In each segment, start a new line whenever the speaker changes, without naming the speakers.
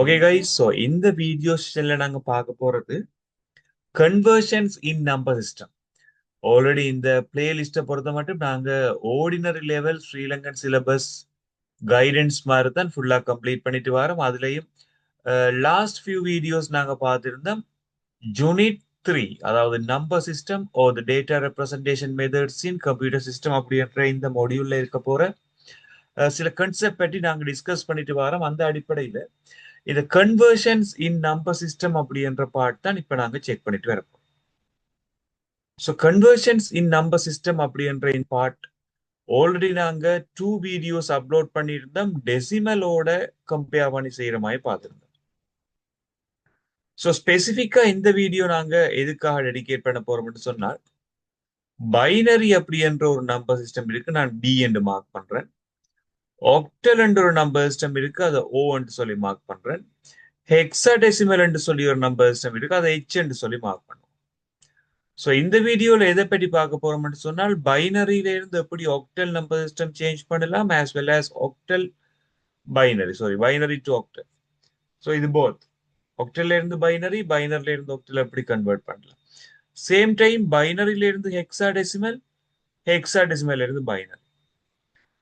Okay guys, so இந்த video செஷன்ல நாங்க பார்க்க போறது conversions in number system. Already இந்த பிளேலிஸ்ட்டை பொறுத்த மட்டும் நாங்க ordinary level Sri Lankan syllabus guidance மாதிரி தான் ஃபுல்லா கம்ப்ளீட் பண்ணிட்டு வரோம். அதுலயும் லாஸ்ட் ஃபியூ வீடியோஸ் நாங்க பார்த்திருந்தோம் யூனிட் 3, அதாவது number system of the data representation methods in computer system அப்படின்ற இந்த மாடியூல்ல இருக்க போற சில கான்செப்ட் பற்றி நாங்க டிஸ்கஸ் பண்ணிட்டு வரோம். அந்த அடிப்படையில இந்த கன்வர்ஷன்ஸ் இன் நம்பர் சிஸ்டம் அப்படின்ற பார்ட் தான் இப்ப நாங்க செக் பண்ணிட்டு வரப்போம். So conversions in number system அப்படின்ற பார்ட் ஆல்ரெடி நாங்க 2 வீடியோஸ் அப்லோட் பண்ணியிருந்தோம், டெசிமலோட கம்பேர் பண்ணி செய்யற மாதிரி பார்த்துருந்தோம். ஸோ ஸ்பெசிஃபிக்கா இந்த வீடியோ நாங்க எதுக்காக டெடிகேட் பண்ண போறோம்னு சொன்னால், பைனரி அப்படின்ற ஒரு நம்பர் சிஸ்டம் இருக்கு, நான் டி என்று மார்க் பண்றேன். ஆக்டல் என்ற ஒரு நம்பர் சிஸ்டம் இருக்கு, அதை ஓ என்று சொல்லி மார்க் பண்றேன். ஹெக்ஸாடெசிமல் என்று சொல்லி ஒரு நம்பர் சிஸ்டம் இருக்கு, அதை ஹெச் என்று சொல்லி மார்க் பண்ணுவோம். ஸோ இந்த வீடியோல எதை பற்றி பார்க்க போறோம்னு சொன்னால், பைனரியில இருந்து எப்படி ஆக்டல் நம்பர் சிஸ்டம் சேஞ்ச் பண்ணலாம், as well as octal binary to octal. So இது போத் ஆக்டல்ல இருந்து பைனரி, பைனரில இருந்து ஆக்டல் எப்படி கன்வெர்ட் பண்ணலாம். சேம் டைம் பைனரியில இருந்து ஹெக்ஸாடெசிமல், ஹெக்ஸாடெசிமல் இருந்து பைனரி,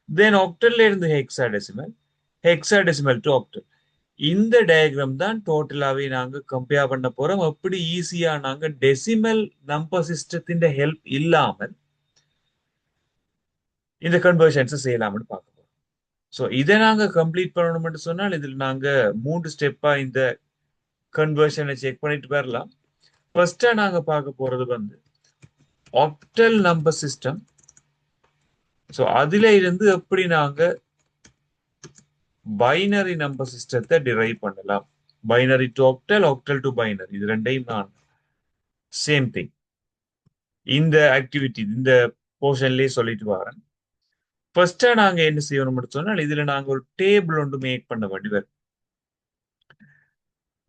தென் ஆக்டல்ல இருந்து ஹெக்ஸாடெசிமல், ஹெக்ஸாடெசிமல் டு ஆக்டல். இந்த டயக்ராம் தான் டோட்டலாவே நாங்க கம்பேர் பண்ண போறோம். எப்படி ஈஸியா நாங்க டெசிமல் நம்பர் சிஸ்டத்தின் ஹெல்ப் இல்லாமல் இந்த கன்வர்ஷன்ஸ் செய்யலாம்னு பார்க்க போறோம். ஸோ இதை நாங்க கம்ப்ளீட் பண்ணணும்னு சொன்னால், இதில் நாங்க 3 ஸ்டெப்பா இந்த கன்வர்ஷனை செக் பண்ணிட்டு வரலாம். ஃபர்ஸ்டா நாங்க பார்க்க போறது ஆக்டல் நம்பர் சிஸ்டம். ஸோ அதுல இருந்து எப்படி நாங்க பைனரி நம்பர் சிஸ்டத்தை டிரைவ் பண்ணலாம். Binary to octal, octal to binary, இது ரெண்டையும் நான் சேம் திங் இந்த ஆக்டிவிட்டி இந்த போர்ஷன்லயே சொல்லிட்டு வரேன். ஃபர்ஸ்டா நாங்க என்ன செய்யணும்னு சொன்னால், இதுல நாங்க ஒரு டேபிள் ஒன்று மேக் பண்ண வேண்டி வரும்.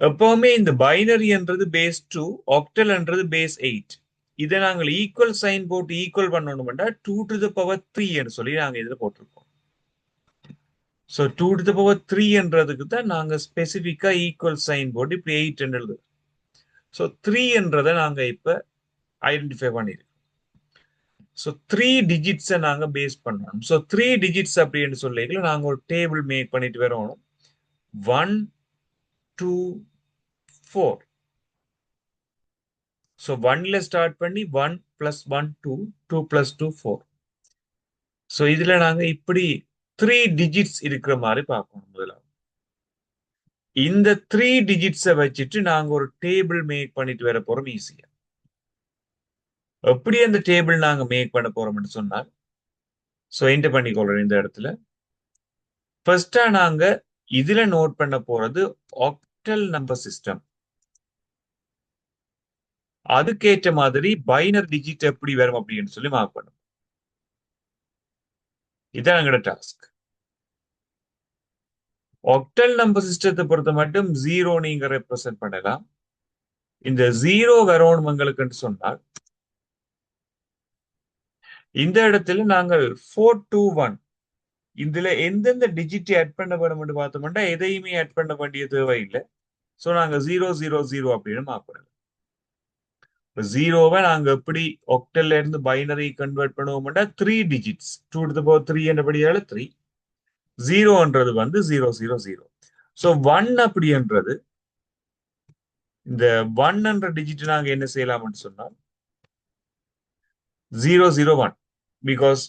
எப்பவுமே இந்த பைனரி என்றது பேஸ் 2, ஆக்டல் என்றது பேஸ் 8. இதை நாங்கள் ஈக்குவல் சைன் போட்டு ஈக்குவல் பண்ணணும்னா 2 to the power 3 என்று சொல்லி நாங்க இதுல போட்டிருக்கோம். ஸோ 2 to the power 3 என்றதுக்கு தான் நாங்க ஸ்பெசிபிக்கா ஈக்குவல் சைன் போட்டு இப்படி 8 என்று எழுது. ஸோ 3 என்றதை நாங்க இப்ப ஐடென்டிஃபை பண்ணிருக்கோம். ஸோ 3 டிஜிட்ஸை நாங்க பேஸ் பண்ணணும். ஸோ 3 டிஜிட்ஸ் அப்படின்னு சொல்லிக்கல நாங்க ஒரு டேபிள் மேக் பண்ணிட்டு வரணும். 1 2 4. ஸோ 1ல ஸ்டார்ட் பண்ணி 1 + 1 2, 2 + 2 4. ஸோ இதுல நாங்க இப்படி 3 டிஜிட்ஸ் இருக்கிற மாதிரி பார்க்கணும். முதல்ல இந்த 3 டிஜிட்ஸை வச்சுட்டு நாங்க ஒரு டேபிள் மேக் பண்ணிட்டு வர போறோம் ஈஸியா. எப்படி அந்த டேபிள் நாங்க மேக் பண்ண போறோம்னு சொன்னால், ஸோ என்டர் பண்ணிக்கொள்றோம் இந்த இடத்துல. ஃபர்ஸ்டா நாங்க இதுல நோட் பண்ண போறது ஆக்டல் நம்பர் சிஸ்டம். அதுக்கேற்ற மாதிரி பைனரி டிஜிட் எப்படி வரும் அப்படின்னு சொல்லி மார்க் பண்ணும். இதான் எங்களோட டாஸ்க். ஆக்டல் நம்பர் சிஸ்டத்தை பொறுத்த மட்டும் 0 நீங்க ரெப்ரசென்ட் பண்ணலாம். இந்த 0 வரணும் உங்களுக்கு சொன்னால், இந்த இடத்துல நாங்கள் 421 இதுல எந்தெந்த டிஜிட் ஆட் பண்ண வேணும்னு பார்த்தோம்னா எதையுமே ஆட் பண்ண வேண்டிய தேவையில்லை. ஸோ நாங்க 000 அப்படின்னு மார்க் பண்ணலாம். ஜீரோவை நாங்க எப்படி ஆக்டல்ல இருந்து பைனரி கன்வெர்ட் பண்ணுவோம்னா 3 digits, 2 to the power 3 என்றபடியால 3. 0ன்றது 000. So 1 அப்படின்றது இந்த 1 என்ற டிஜிட் நாங்க என்ன செய்யலாம்னு சொன்னால் 001, பிகாஸ்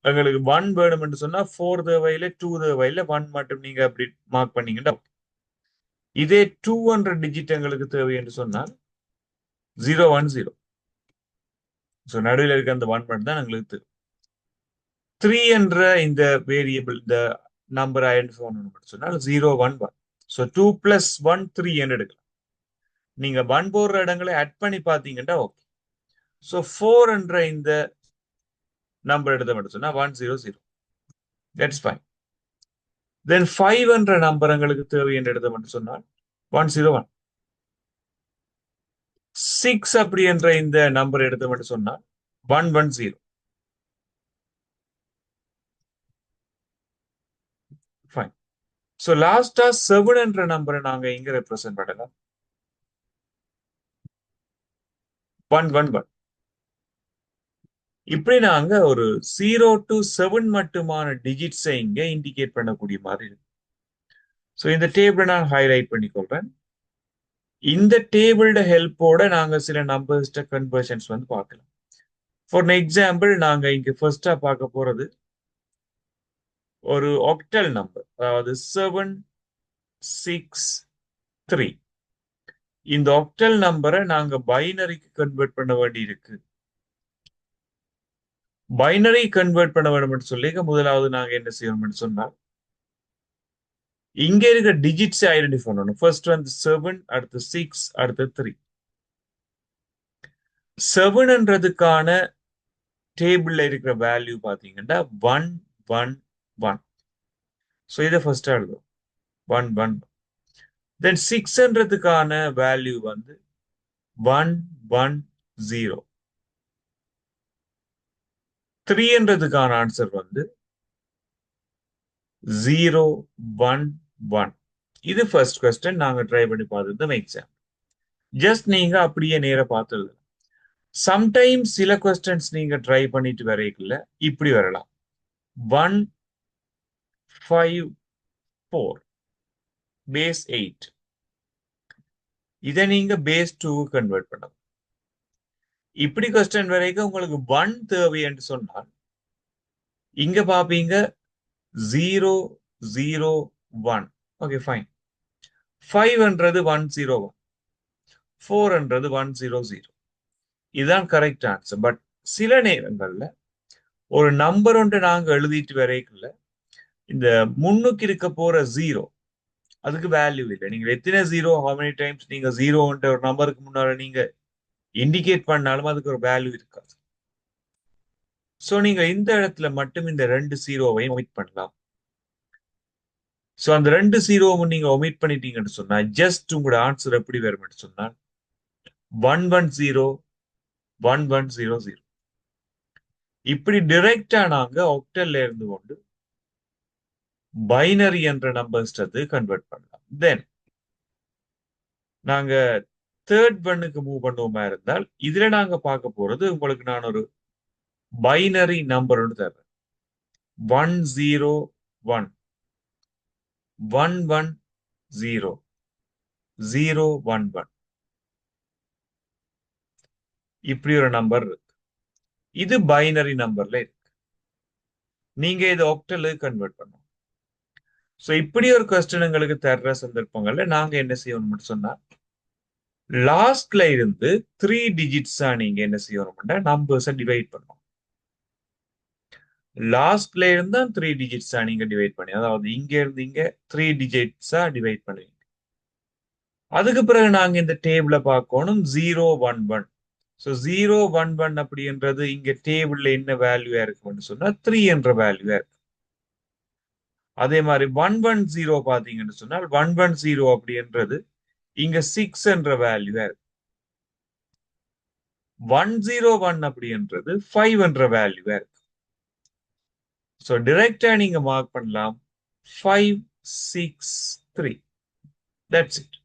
எங்களுக்கு 1 வேணும் என்று சொன்னா 4 தேவையில 2 தேவையில 1 மட்டும் நீங்க அப்படி மார்க் பண்ணீங்கன்னா, இதே 2 என்ற டிஜிட் எங்களுக்கு தேவை என்று சொன்னால் 010. ஸோ நடுவில் இருக்க அந்த 1 மட்டும் தான் எங்களுக்கு தேவை. 3 என்ற இந்த வேரியபிள் இந்த நம்பர் ஐடென்டிஃபை பண்ணணும் சொன்னால் 011. ஸோ 2 + 1 3 என்று எடுக்கலாம். நீங்க 1 போடுற இடங்களை ஆட் பண்ணி பார்த்தீங்கன்னா ஓகே. ஸோ 4 என்ற இந்த நம்பர் எடுத்த மட்டும் சொன்னா 100. That's fine. தென் 5 என்ற நம்பர் எங்களுக்கு தேவை என்று எடுத்த மட்டும் சொன்னால் 101. 6 அப்படி என்ற இந்த நம்பர் எடுத்த மட்டும் சொன்னால் 110. ஃபைன். சோ லாஸ்டா 7 என்ற நம்பரை நாங்க எங்க ரெப்ரசென்ட் பண்ணலாம்? 111. இப்படி நாங்க ஒரு 0 to 7 மட்டுமான டிஜிட்ஸை இங்க இண்டிகேட் பண்ணக்கூடிய மாதிரி இருக்கு. சோ இந்த டேபிளை நான் ஹைலைட் பண்ணிக்கொள்றேன். இந்த டேபிளோட ஹெல்ப்போட நாங்க சில நம்பர்ஸ் கன்வர்ஷன்ஸ் வந்து பார்க்கலாம். ஃபார் எக்ஸாம்பிள் நாங்க இங்க ஃபர்ஸ்டா பார்க்க போறது ஒரு ஆக்டல் நம்பர், அதாவது 763. இந்த ஆக்டல் நம்பரை நாங்க பைனரிக்கு கன்வெர்ட் பண்ண வேண்டி இருக்கு. பைனரி கன்வெர்ட் பண்ண வேண்டும் சொல்லி முதலாவது நாங்க என்ன செய்யணும்னு சொன்னா, இங்க இருக்க டிஜிட்ஸ் ஐடென்டிஃபை பண்ணணும். ஃபர்ஸ்ட் வந்து 7, அடுத்து 6, அடுத்து 3. 7ன்றதுக்கான டேபிள்ல இருக்கிற வேல்யூ பாத்தீங்கன்னா 111. ஸோ இதை ஃபர்ஸ்ட் எழுதும் 111. தென் 6ன்றதுக்கான வேல்யூ வந்து 110. 3ன்றதுக்கான ஆன்சர் வந்து 011. இது ஃபர்ஸ்ட் கொஸ்டின் நாங்க ட்ரை பண்ணி பார்த்தது எக்ஸாம். ஜஸ்ட் நீங்க அப்படியே நேர பார்த்தது. சம்டைம்ஸ் சில கொஸ்டின்ஸ் நீங்க ட்ரை பண்ணிட்டு வரைக்கல இப்படி வரலாம். 154 பேஸ் 8. இதை நீங்க பேஸ் 2 கன்வெர்ட் பண்ணணும். இப்படி கொஸ்டின் வரைக்கும் உங்களுக்கு 1 தேவை என்று சொன்னால் இங்க பாப்பீங்க 001. Okay fine. 5ன்றது 101. 4ன்றது 100. இதுதான் கரெக்ட் ஆன்சர். பட் சில நேரங்கள்ல ஒரு நம்பர் ஒன்று நாங்க எழுதிட்டு வரைக்கல இந்த முன்னுக்கு இருக்க போற 0 அதுக்கு வேல்யூ இல்லை. நீங்க எத்தனை 0, how many times நீங்க 0ன்ற ஒரு நம்பருக்கு முன்னால நீங்க இண்டிகேட் பண்ணாலும் அதுக்கு ஒரு வேல்யூ இருக்காது. சோ நீங்க இந்த இடத்துல மட்டும் இந்த 2 0வையும் ஒமிட் பண்ணலாம். சோ அந்த 2 0வும் நீங்க ஒமிட் பண்ணிட்டீங்கன்னு சொன்னா ஜஸ்ட் உங்களோட ஆன்சர் எப்படி வரும்னு சொன்னா 110 1100. இப்படி டைரக்டா நாங்க ஆக்டல்ல இருந்து கொண்டு பைனரி என்ற நம்பர்ஸ் கன்வெர்ட் பண்ணலாம். தென் நாங்க தேர்ட் ஒன்னுக்கு மூவ் பண்ணுவோமா இருந்தால் இதுல நாங்க பார்க்க போறது உங்களுக்கு நான் ஒரு பைனரி நம்பர் ஒன்று தர்றேன். 101 110 011. இப்படி ஒரு நம்பர் இருக்கு. இது பைனரி நம்பர்ல இருக்கு. நீங்க இது ஆக்டல் கன்வெர்ட் பண்ணும். சோ இப்படி ஒரு கொஸ்டின் உங்களுக்கு தர்ற சந்தர்ப்பங்கள்ல நாங்க என்ன செய்யணும்னு சொன்னா லாஸ்ட்ல இருந்து 3 டிஜிட்ஸா நீங்க என்ன செய்யணும்னா நம்பர்ஸை டிவைட் பண்ணணும். லாஸ்ட்ல இருந்தா 3 டிஜிட்ஸா நீங்க டிவைட் பண்ணி, அதாவது இங்க இருந்து இங்க 3 டிஜிட்ஸா டிவைட் பண்ணுவீங்க. அதுக்கு பிறகு நாங்க இந்த டேபிள பார்க்கணும் 011. ஸோ 011 அப்படின்றது இங்க டேபிள்ல என்ன வேல்யூயா இருக்கும்னு சொன்னா 3 என்ற வேல்யூயா இருக்கு. அதே மாதிரி 110 பாத்தீங்கன்னு சொன்னால் 110 அப்படின்றது இங்க 6 என்ற வேல்யூயா இருக்கு. 101 அப்படின்றது 5 என்ற வேல்யூவா இருக்கு. சோ டைரக்டா நீங்க மார்க் பண்ணலாம் 563. That's it.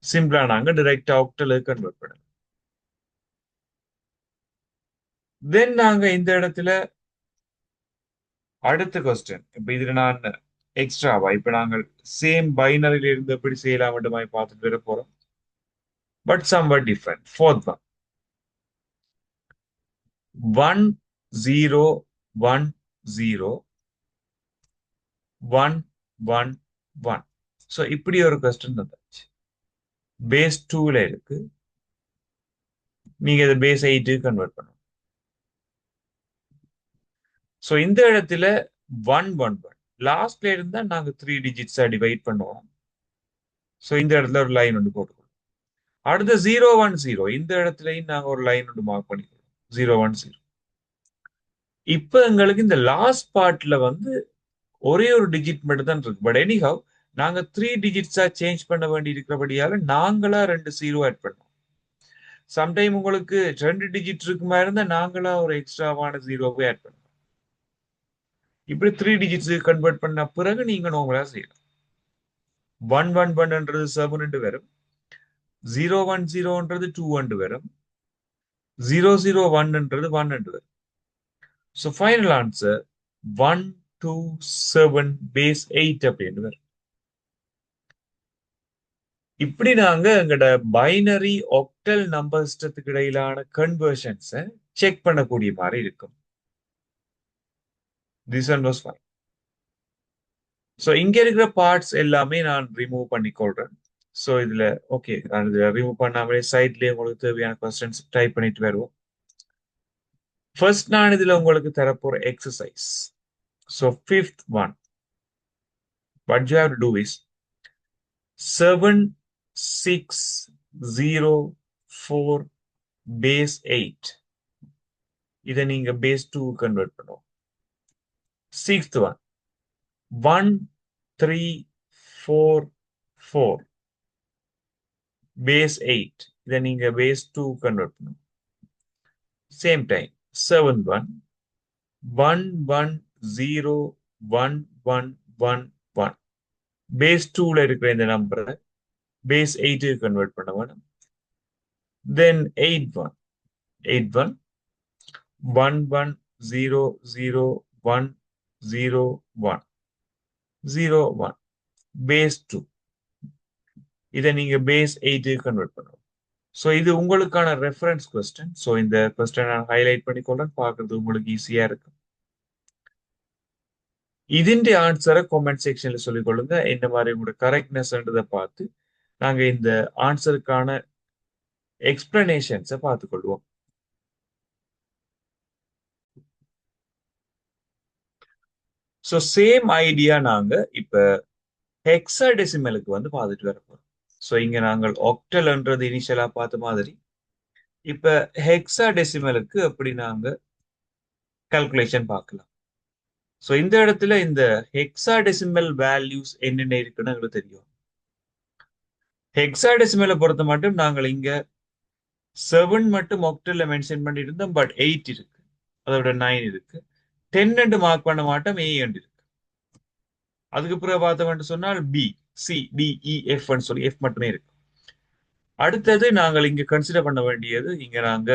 சிம்பிளா நாங்க டைரக்டா ஆக்டல் கன்வெர்ட் பண்ணலாம். தென் நாங்க இந்த இடத்துல அடுத்த கொஸ்டின், இப்ப இதுல நான் எக்ஸ்ட்ராவா இப்ப நாங்கள் சேம் பைனரியில இருந்து எப்படி செய்யலாம் மட்டுமாய் பார்த்துட்டு வர போறோம். But somewhat different. Fourth one 1010 111. So இப்படி ஒரு கொஸ்டின் வந்தாச்சு. பேஸ் 2ல இருக்கு. நீங்க இதை பேஸ் 8 கன்வெர்ட் பண்ணணும். ஸோ இந்த இடத்துல 111 லாஸ்ட்ல இருந்தா நாங்க 3 டிஜிட்ஸா டிவைட் பண்ணுவோம். ஸோ இந்த இடத்துல ஒரு லைன் ஒன்று போட்டுக்கணும். அடுத்த 010 இந்த இடத்துலயும் நாங்க ஒரு லைன் ஒன்று மார்க் பண்ணிக்கிறோம் 010. இப்ப எங்களுக்கு இந்த லாஸ்ட் பார்ட்ல வந்து ஒரே ஒரு டிஜிட் மட்டும் தான் இருக்கு. பட் எனிஹவ் நாங்க 3 டிஜிட்ஸா சேஞ்ச் பண்ண வேண்டி இருக்கிறபடியால நாங்களா 2 0 ஆட் பண்ணோம். சம்டைம் உங்களுக்கு 2 டிஜிட் இருக்குமா இருந்தா நாங்களா ஒரு எக்ஸ்ட்ராவான 0வை ஆட் பண்ணோம். இப்படி 3 டிஜிட்ஸ் கன்வெர்ட் பண்ண பிறகு நீங்க நார்மலா செய்யலாம். 111ன்றது 7 வரும், 010ன்றது 2 வரும், 001ன்றது 1 வரும். ஸோ ஃபைனல் ஆன்சர் 127 பேஸ் 8 அப்படின்னு வரும். இப்படி நாங்க எங்கட பைனரி ஆக்டல் நம்பர் சிஸ்டத்துக்கு இடையிலான கன்வர்ஷன்ஸை செக் பண்ணக்கூடிய மாதிரி இருக்கும். This one was fine. So இங்க இருக்கிற பார்ட்ஸ் எல்லாமே நான் ரிமூவ் பண்ணிக்கொள்றேன். ஸோ இதுல ஓகே, நான் இதுல ரிமூவ் பண்ணாமலே சைட்லயே உங்களுக்கு தேவையான கொஸ்டின்ஸ் டைப் பண்ணிட்டு வருவோம். ஃபர்ஸ்ட் நான் இதுல உங்களுக்கு தரப்போற exercise. So fifth one, what you have to do is 7604 base 8. இதை நீங்க பேஸ் 2 கன்வெர்ட் பண்ணுவோம். Sixth one 1344 base 8. இதை நீங்க பேஸ் 2 கன்வெர்ட் பண்ணுவோம். Same time seventh one 110111 base 2ல இருக்கிற இந்த நம்பரை பேஸ் 8 கன்வெர்ட் பண்ண வேணும். Then eight one 1100100101 base 2. இதை நீங்க பேஸ் 8 கன்வெர்ட் பண்ணுவோம். ஸோ இது உங்களுக்கான ரெஃபரன்ஸ் கொஸ்டின். ஸோ இந்த கொஸ்டின் நான் ஹைலைட் பண்ணிக்கொள்றேன், பார்க்கறது உங்களுக்கு ஈஸியா இருக்கும். ഇതിന്റെ ஆன்சரை கமெண்ட் செக்ஷன்ல சொல்லிக் கொள்ளுங்க. இந்த மாதிரி உங்களோட கரெக்ட்னஸ்ன்றதை பார்த்து நாங்க இந்த ஆன்சருக்கான எக்ஸ்பிளனேஷன்ஸை பார்த்துக்கொள்வோம். ஸோ சேம் ஐடியா நாங்க இப்ப ஹெக்ஸாடெசிமலுக்கு வந்து பார்த்துட்டு வர போறோம். ஸோ இங்க நாங்கள் ஆக்டல்ன்றது இனிஷியலா பார்த்த மாதிரி இப்ப ஹெக்ஸாடெசிமலுக்கு அப்படி நாங்க கால்குலேஷன் பார்க்கலாம். ஸோ இந்த இடத்துல இந்த ஹெக்ஸாடெசிமல் வேல்யூஸ் என்னென்ன இருக்குன்னு எங்களுக்கு தெரியும். ஹெக்ஸாடெசிமலை பொறுத்த மட்டும் நாங்கள் இங்க 7 மட்டும் ஆக்டல்ல மென்ஷன் பண்ணிட்டு இருந்தோம், பட் 8 இருக்கு, அதோட 9 இருக்கு. 10 மார்க் பண்ண மாட்டோம், A இருக்கு. அதுக்கு பிறகு பார்த்தோம்னு சொன்னால் பி, சி, டி, இ, எஃப் சொல்லி எஃப் மட்டுமே இருக்கு. அடுத்தது நாங்கள் இங்க கன்சிடர் பண்ண வேண்டியது, இங்க நாங்க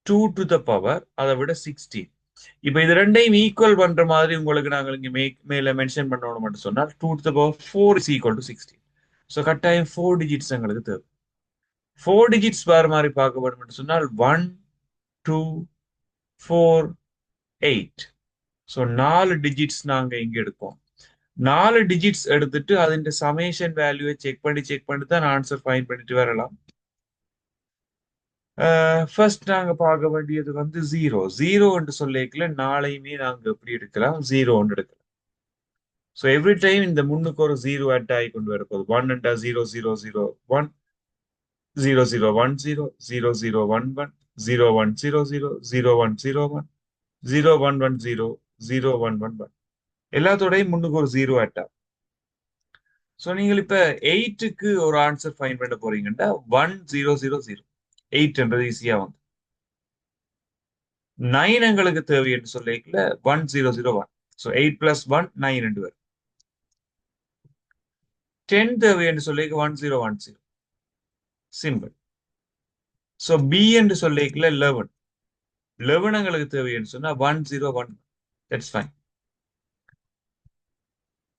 2 to the power, அதை விட 16. இப்ப இது ரெண்டையும் ஈக்குவல் பண்ற மாதிரி உங்களுக்கு நாங்கள் இங்க மேல மென்ஷன் பண்ணணும் மட்டும் சொன்னால் 2 to the power 4 is equal to 16. So கட்டாயம் 4 டிஜிட்ஸ் எங்களுக்கு தேவை. 4 டிஜிட்ஸ் வேற மாதிரி பார்க்க வேண்டும் சொன்னால் 1 2 4 8. ஸோ 4 டிஜிட்ஸ் நாங்க இங்க எடுப்போம். 4 டிஜிட்ஸ் எடுத்துட்டு அதிന്റെ சமேஷன் வேல்யூவை செக் பண்ணி தான் ஆன்சர் ஃபைண்ட் பண்ணிட்டு வரலாம். ஃபர்ஸ்ட் நாங்க பார்க்க வேண்டியது வந்து 0 என்று சொல்லிக்கல, நாளையுமே நாங்க எப்படி எடுக்கலாம், 0 எடுக்கலாம். ஸோ எவ்ரி டைம் இந்த முன்னுக்கு ஒரு 0 ஆட் ஆகி கொண்டு வரப்போகுது. 1 என்றா 0 0 0 1 0 0 1 0 0 0 1 1 0 1 0 0 0 1 0 1 0 1 1 0 0 1 1 1 எல்லாத்தோடையும் முன்னுக்கு ஒரு 0 ஆட் ஆகும். ஸோ நீங்கள் இப்ப 8க்கு ஒரு ஆன்சர் ஃபைண்ட் பண்ண போறீங்கன்னா 1 0 0 0 8 என்றது ஈஸியா வந்து 9 எங்களுக்கு தேவை என்று சொல்லிக்கல 1 0 0 1. ஸோ 8 plus 1 9 என்று வரும். 10 தேவை என்று சொல்லிக்க 1 0 1 0 சிம்பிள். ஸோ பி என்று சொல்லிக்கல 11 எங்களுக்கு தேவை என்று சொன்னா 1 0 1. That's fine.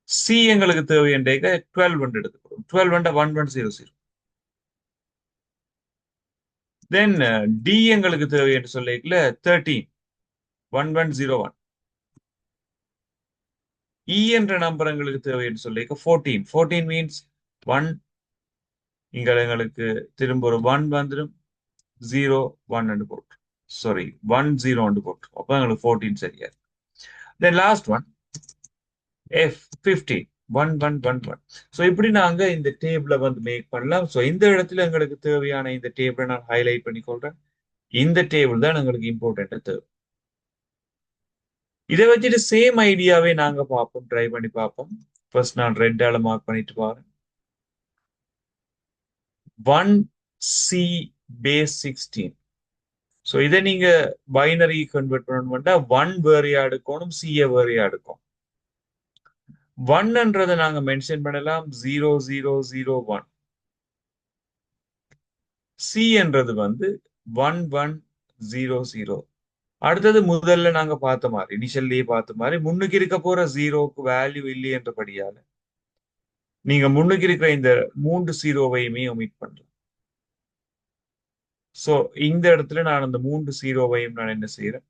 சி எங்களுக்கு தேவை என்ற 12 என்று எடுத்துக்கிறோம். 12 1 1 0 0. தென் டி எங்களுக்கு தேவை என்று சொல்லிக்கல 13 1 1 0 1. இ என்ற நம்பர் எங்களுக்கு தேவை என்று சொல்லிக்க 14 மீன்ஸ் 1. இங்க எங்களுக்கு திரும்ப ஒரு 1 வந்துடும், 0 1 என்று போட்டு, சாரி 1 0 என்று போட்டு, அப்ப எங்களுக்கு 14 சரியா. Then last one F 15 1 1 1 1. So இப்படி நாங்க இந்த டேபிள வந்து மேக் பண்ணலாம். ஸோ இந்த இடத்துல எங்களுக்கு தேவையான இந்த டேபிளை நான் ஹைலைட் பண்ணி கொள்றேன். இந்த டேபிள் தான் எங்களுக்கு இம்பார்ட்டன்ட் தேவை. இதை வச்சுட்டு சேம் ஐடியாவே நாங்க பார்ப்போம், ட்ரை பண்ணி பார்ப்போம். ஃபர்ஸ்ட் நான் ரெட்டால மார்க் பண்ணிட்டு பாருங்க. 1C base 16. ஸோ இதை நீங்க பைனரி கன்வெர்ட் பண்ணணும்னா 1 வேறையா எடுக்கணும், C வேறையா எடுக்கும். ஒன்ன்றதை நாங்க மென்ஷன் பண்ணலாம் 0001. சி என்றது வந்து 1100. அடுத்தது முதல்ல நாங்க பார்த்த மாதிரி இனிஷியல்லயே பார்த்த மாதிரி முன்னுக்கு இருக்க போற ஜீரோக்கு வேல்யூ இல்லை என்றபடியால நீங்க முன்னுக்கு இருக்கிற இந்த 3 ஜீரோவையுமே ஒமிட் பண்ணலாம். சோ இந்த இடத்துல நான் அந்த 3 ஜீரோவையும் நான் என்ன செய்யறேன்,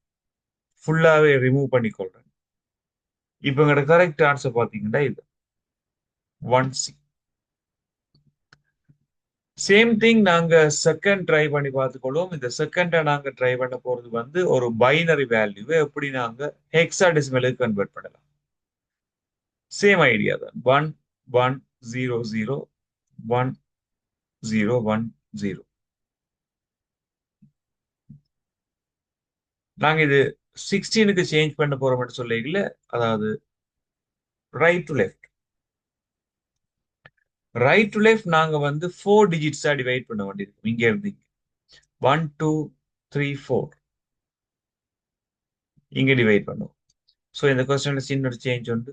ஃபுல்லாவே ரிமூவ் பண்ணி கொள்றேன். இப்ப எங்களோட கரெக்ட் ஆன்சர் பாத்தீங்கன்னா இது 1C. சேம் திங் நாங்க செகண்ட் ட்ரை பண்ணி பார்த்துக்கொள்வோம். இந்த செகண்டை நாங்க ட்ரை பண்ண போறது வந்து ஒரு பைனரி வேல்யூவை எப்படி நாங்க ஹெக்ஸாடெசிமலுக்கு கன்வெர்ட் பண்ணலாம். சேம் ஐடியா தான். 11001010. நாங்க இது 16க்கு சேஞ்ச் பண்ண போறோம்னு சொல்லிக்கல, அதாவது right to left. Right to left நாங்க வந்து 4 டிஜிட்ஸா டிவைட் பண்ண வேண்டியிருக்கும். இங்க இருந்து 1 2 3 4 இங்க டிவைட் பண்ணுவோம். ஸோ இந்த கொஸ்டின்ல சின்ன ஒரு சேஞ்ச் உண்டு.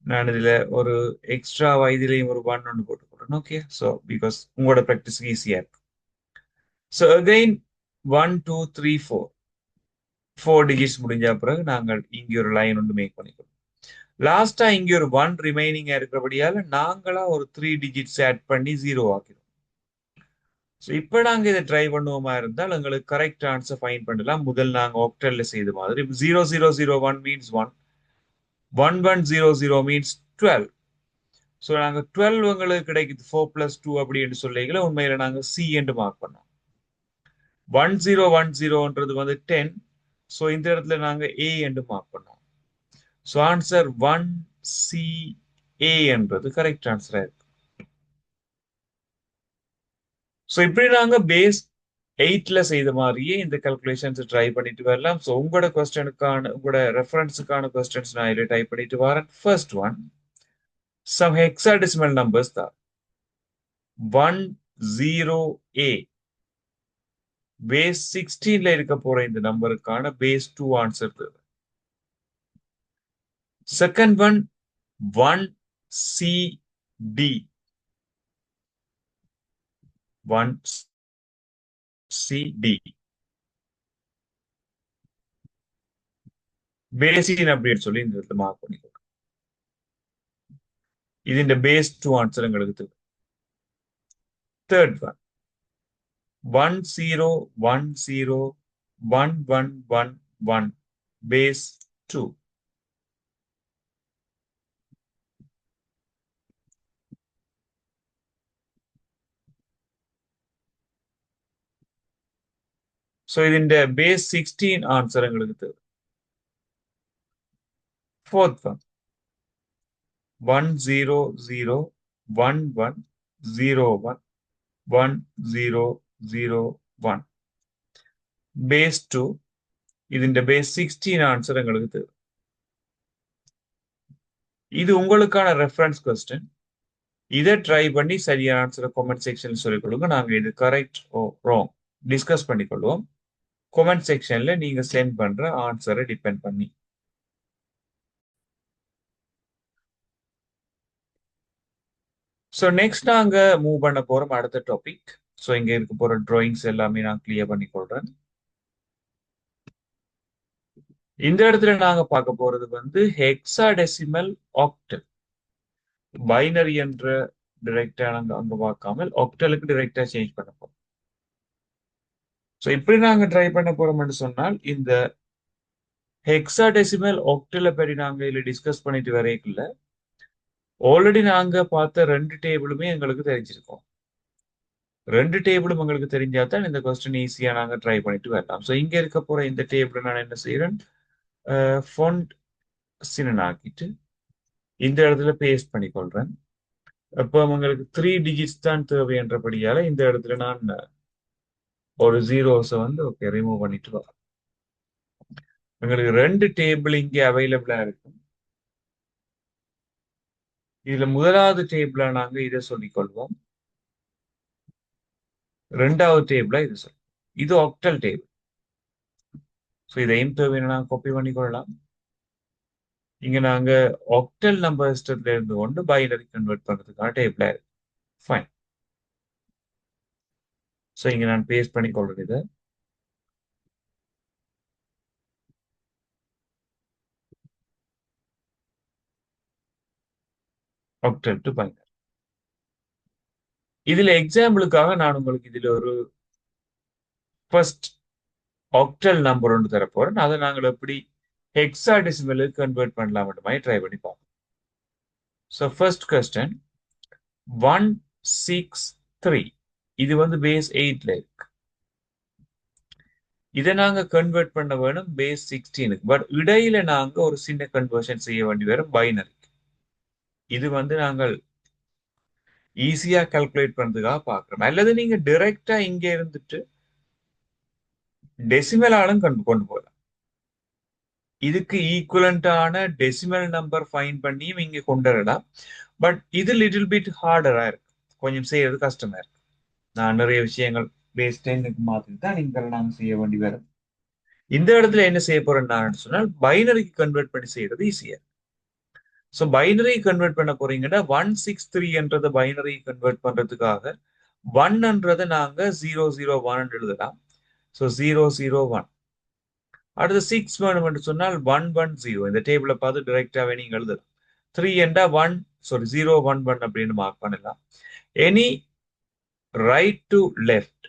நான் இதுல ஒரு எக்ஸ்ட்ரா இதுலயும் ஒரு 1 ஒன்று போட்டுக்கிறேன். ஓகே, ஸோ பிகாஸ் உங்களோட ப்ராக்டிஸ் ஈஸியா இருக்கும். ஸோ அகைன் 1 2 3 4 டிஜிட்ஸ் முடிஞ்ச பிறகு நாங்கள் இங்க ஒரு லைன் ஒன்று மேக் பண்ணிக்கிறோம். லாஸ்டா இங்க ஒரு 1 ரிமைனிங்கா இருக்கிறபடியால நாங்களா ஒரு 3 டிஜிட்ஸ் ஆட் பண்ணி 0 ஆக்கிறோம். ஸோ இப்போ நாங்க இதை ட்ரை பண்ணுவோமா இருந்தால் எங்களுக்கு கரெக்ட் ஆன்சர் ஃபைன் பண்ணலாம். முதல் நாங்க ஆக்டல்ல செய்த மாதிரி 0001 மீன்ஸ் 1, 1100 மீன்ஸ் 12. ஸோ நாங்க 12 உங்களுக்கு கிடைக்குது 4 + 2 அப்படின்னு சொல்லிக்கல, உண்மையில நாங்க சி என்று மார்க் பண்ணோம். 1010ன்றது வந்து 10. ஸோ இந்த இடத்துல நாங்க ஏ என்று மார்க் பண்ணோம். ஸோ ஆன்சர் 1CA என்றது கரெக்ட் ஆன்சரா இருக்கு. ஸோ இப்படி நாங்க பேஸ் 8ல செய்த மாதிரியே இந்த கால்குலேஷன்ஸ் ட்ரை பண்ணிட்டு வரலாம். ஸோ உங்களோட கொஸ்டனுக்கான உங்களோட ரெஃபரன்ஸுக்கான கொஸ்டின்ஸ் நான் இதில் டைப் பண்ணிட்டு வரேன். First one, some hexadecimal numbers தான் 10A. பேஸ் 16ல இருக்க போற இந்த நம்பருக்கான பேஸ் 2 ஆன்சர் தேவை. Second one 1CD. 1CD பேசின் அப்படின்னு சொல்லி இந்த இடத்துல மார்க் பண்ணிக்கோங்க. இது இந்த பேஸ் 2 ஆன்சர் எங்களுக்கு தேவை. Third one 10101111 base 2. ஸோ ഇതിന്റെ பேஸ் 16 ஆன்சர் எங்களுக்கு தேவை. Fourth one 10011011001 base 2. ഇതിന്റെ பேஸ் 16 ஆன்சர் எங்களுக்கு தேவை. இது உங்களுக்கான ரெஃபரன்ஸ் கொஸ்டின். இதை ட்ரை பண்ணி சரியான ஆன்சரை கமெண்ட் செக்ஷன்ல சொல்லிக் கொடுங்க. நாங்க இது கரெக்ட் ஓ ராங் டிஸ்கஸ் பண்ணிக்கொள்வோம் கமெண்ட் செக்ஷன்ல நீங்க சென்ட் பண்ற ஆன்சரை டிபெண்ட் பண்ணி. ஸோ நெக்ஸ்ட் நாங்க மூவ் பண்ண போறோம் அடுத்த டாபிக். ஸோ இங்க இருக்க போற டிராயிங்ஸ் எல்லாமே நான் கிளியர் பண்ணி கொள்றேன். இந்த இடத்துல நாங்க பார்க்க போறது வந்து ஹெக்ஸாடெசிமல் ஆக்டல். பைனரி என்ற டிரெக்டா நாங்க அங்க பார்க்காமல் ஆக்டலுக்கு டிரெக்டா சேஞ்ச் பண்ண போறோம். ஸோ இப்படி நாங்க ட்ரை பண்ண போறோம்னு சொன்னால் இந்த ஹெக்ஸாடெசிமல் ஆக்டலை பற்றி நாங்க இதுல டிஸ்கஸ் பண்ணிட்டு வரையில ஆல்ரெடி நாங்க பார்த்த 2 டேபிளுமே எங்களுக்கு தெரிஞ்சிருக்கோம். 2 டேபிளும் எங்களுக்கு தெரிஞ்சாதான் இந்த கொஸ்டின் ஈஸியா நாங்க ட்ரை பண்ணிட்டு வரலாம். ஸோ இங்க இருக்க போற இந்த டேபிள் நான் என்ன செய்யறேன், ஃபொண்ட் சின்னனாக்கிட்டு இந்த இடத்துல பேஸ்ட் பண்ணி கொள்றேன். அப்போ உங்களுக்கு 3 டிஜிட்ஸ் தான் தேவை என்றபடியால இந்த இடத்துல நான் ஒரு ஜீரோஸை வந்து ஓகே ரிமூவ் பண்ணிட்டு வரேன். உங்களுக்கு 2 டேபிள் இங்கே அவைலபிளா இருக்கும். இதுல முதலாவது டேபிள நாங்க இதை சொல்லிக் கொள்வோம், ரெண்டாவது டேபிளா இது சொல்லுவோம். இது ஆக்டல் டேபிள். ஸோ இதையும் தேவையான நாங்கள் காப்பி பண்ணிக்கொள்ளலாம். இங்க நாங்க ஆக்டல் நம்பர் சிஸ்டத்துல இருந்து கொண்டு பைனரி கன்வெர்ட் பண்றதுக்கான டேபிளா இருக்கு. ஃபைன். ஸோ இங்க நான் பேஸ்ட் பண்ணி கொள்றேன் இதை. Octal to binary. இதுல எக்ஸாம்பிளுக்காக நான் உங்களுக்கு இதுல ஒரு ஃபர்ஸ்ட் ஆக்டல் நம்பர் ஒன்று தரப்போறேன். அதை நாங்கள் எப்படி ஹெக்ஸாடெசிமலுக்கு கன்வெர்ட் பண்ணலாம் மாதிரி ட்ரை பண்ணி பார்ப்போம். So first question 163. இது வந்து பேஸ் 8ல இருக்கு. இதை நாங்க கன்வெர்ட் பண்ண வேணும் பேஸ் 16க்கு. பட் இடையில நாங்க ஒரு சின்ன கன்வர்ஷன் செய்ய வேண்டி வரும் பைனரிக்கு. இது வந்து நாங்கள் ஈஸியா கால்குலேட் பண்றதுக்காக பாக்குறோம். அல்லது நீங்க டைரக்டா இங்க இருந்துட்டு டெசிமல் ஆளும் கொண்டு போகலாம். இதுக்கு ஈக்குவலண்டான டெசிமல் நம்பர் ஃபைன் பண்ணியும் இங்க கொண்டு வரலாம். பட் இது லிட்டில் பிட் ஹார்டரா இருக்கு, கொஞ்சம் செய்யறது கஷ்டமா இருக்கு. நான் நிறைய விஷயங்கள் பேஸ் 10க்கு மாத்திட்டு தான் நீங்க நாங்க செய்ய வேண்டி வரும். இந்த இடத்துல என்ன செய்ய போறேன்னு சொன்னால் பைனரிக்கு கன்வெர்ட் பண்ணி செய்யறது ஈஸியா. ஸோ பைனரி கன்வெர்ட் பண்ண போறீங்கன்னா 163 என்றதை பைனரி கன்வெர்ட் பண்றதுக்காக 1ன்றதை நாங்க 001 எழுதலாம். ஸோ 001. அடுத்து 6 வேணும் சொன்னால் 110. இந்த டேபிளை பார்த்து டைரக்டாவே நீங்க எழுதலாம். 3 என்றா 011 அப்படின்னு மார்க் பண்ணலாம். எனி ரைட் டு லெஃப்ட்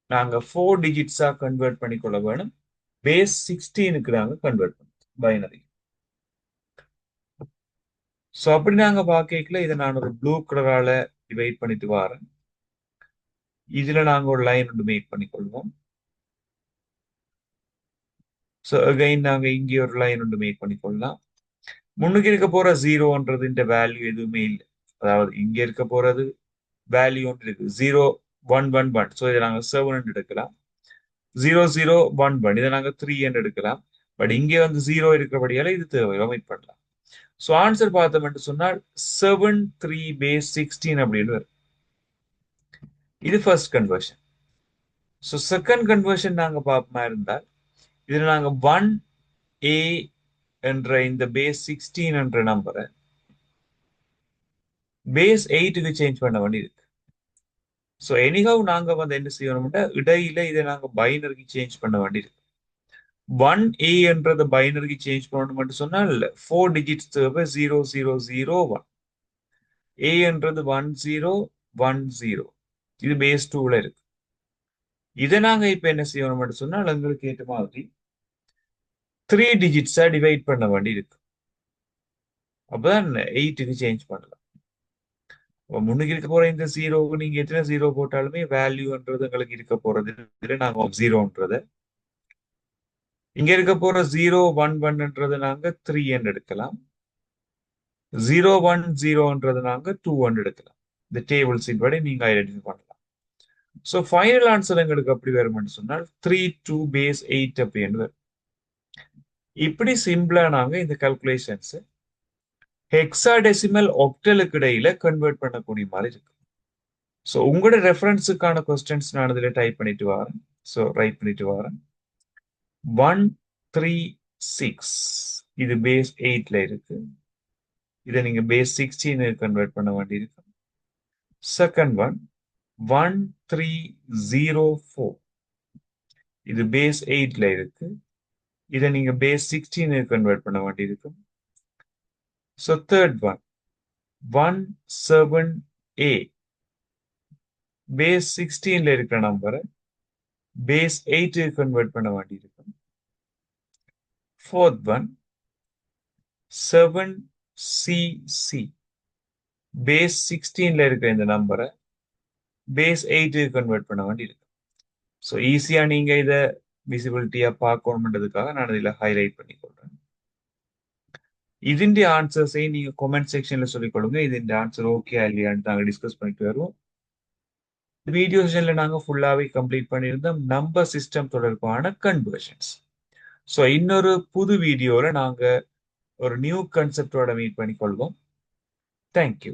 நாங்க 4 டிஜிட்ஸா கன்வெர்ட் பண்ணிக்கொள்ள வேணும். பேஸ் 16க்கு நாங்க கன்வெர்ட் பண்ணுவோம் பைனரி. ஸோ அப்படி நாங்க பார்க்கல இதை நான் ஒரு ப்ளூ கலரால டிவைட் பண்ணிட்டு வரேன். இதுல நாங்க ஒரு லைன் ஒன்று மேக் பண்ணிக்கொள்வோம். ஸோ அகைன் நாங்க இங்கே ஒரு லைன் ஒன்று மேக் பண்ணிக்கொள்ளலாம். முன்னுக்கு இருக்க போற 0ன்றது இந்த வேல்யூ எதுவுமே இல்லை. அதாவது இங்க இருக்க போறது வேல்யூ ஒன்று இருக்கு 0111. ஸோ இதை நாங்க 7 எடுக்கலாம். 0011 இதை நாங்க 3 எடுக்கலாம். பட் இங்கே வந்து 0 இருக்கிறபடியால இது தேவை ஒமிட் பண்ணலாம். ஸோ ஆன்சர் பார்த்தோம் சொன்னால் 73 பேஸ் 16 அப்படின்னு வரும். இது first conversion. So second conversion நாங்க பார்ப்போமா இருந்தால் இதுல நாங்க 1A என்ற இந்த பேஸ் 16 என்ற நம்பரை பேஸ் 8க்கு சேஞ்ச் பண்ண வேண்டி இருக்கு. ஸோ எனிஹவ் நாங்க வந்து என்ன செய்யணும்னா இடையில இதை நாங்க பைனரிக்கு சேஞ்ச் பண்ண வேண்டி இருக்கு. 1A என்றதை பைனரிக்கு சேஞ்ச் பண்ணணும் சொன்னால் 4 டிஜிட்ஸ் தேவை 0001. A என்றது 1010. இது பேஸ் 2ல இருக்கு. இதை நாங்க இப்ப என்ன செய்யணும் சொன்னால் எங்களுக்கு ஏற்ற மாதிரி 3 டிஜிட்ஸா டிவைட் பண்ண வேண்டி இருக்கு. அப்பதான் 8க்கு சேஞ்ச் பண்ணலாம். முன்னுக்கு இருக்க போற இந்த 0க்கு நீங்க எத்தனை 0 போட்டாலுமே வேல்யூன்றது எங்களுக்கு இருக்க போறது இதுல நாங்க 0ன்றத. இங்க இருக்க போற 011ன்றதை நாங்க 3 எடுக்கலாம். 010ன்றதை நாங்க 2 எடுக்கலாம். இந்த டேபிள்ஸின் படி நீங்க ஐடென்டிஃபை பண்ணலாம். ஸோ ஃபைனல் ஆன்சர் எங்களுக்கு அப்படி வரும்னு சொன்னால் 32 பேஸ் 8 அப்படின்னு வரும். இப்படி சிம்பிளா நாங்க இந்த கால்குலேஷன்ஸ் ஹெக்ஸாடெசிமல் ஆக்டலுக்கு இடையில கன்வெர்ட் பண்ணக்கூடிய மாதிரி இருக்கு. ஸோ உங்களோட ரெஃபரன்ஸுக்கான கொஸ்டின்ஸ் நான் இதில் டைப் பண்ணிட்டு வரேன். ஸோ ரைட் பண்ணிட்டு வரேன். 136 இது பேஸ் 8ல இருக்கு. இதை நீங்க பேஸ் 16 கன்வெர்ட் பண்ண வேண்டி இருக்கு. செகண்ட் ஒன் 1304 இது பேஸ் 8ல இருக்கு. இதை நீங்க பேஸ் 16 கன்வெர்ட் பண்ண வேண்டி இருக்கு. So third one 17A base 16ல இருக்கிற நம்பரை பேஸ் 8 கன்வெர்ட் பண்ண வேண்டி இருக்கும். ஃபோர்த் ஒன் 7CC பேஸ் 16ல இருக்கிற இந்த நம்பரை பேஸ் 8 கன்வெர்ட் பண்ண வேண்டி இருக்கு. ஸோ ஈஸியா நீங்க இதை விசிபிலிட்டியா பார்க்கணும்ன்றதுக்காக நான் இதில் ஹைலைட் பண்ணி கொள்றேன். ഇതിന്റെ ആൻസേഴ്സേ நீங்க கமெண்ட் செக்ஷன்ல சொல்லிக் கொடுங்க. ഇതിന്റെ ஆன்சர் ஓகே இல்லையான்னு நாங்க டிஸ்கஸ் பண்ணிட்டு வருவோம். வீடியோ செஷன்ல நாங்க ஃபுல்லாவே கம்ப்ளீட் பண்ணியிருந்தோம் நம்பர் சிஸ்டம் தொடர்பான கன்வர்ஷன்ஸ். ஸோ இன்னொரு புது வீடியோல நாங்க ஒரு நியூ கான்செப்டோட மீட் பண்ணிக்கொள்வோம். தேங்க்யூ.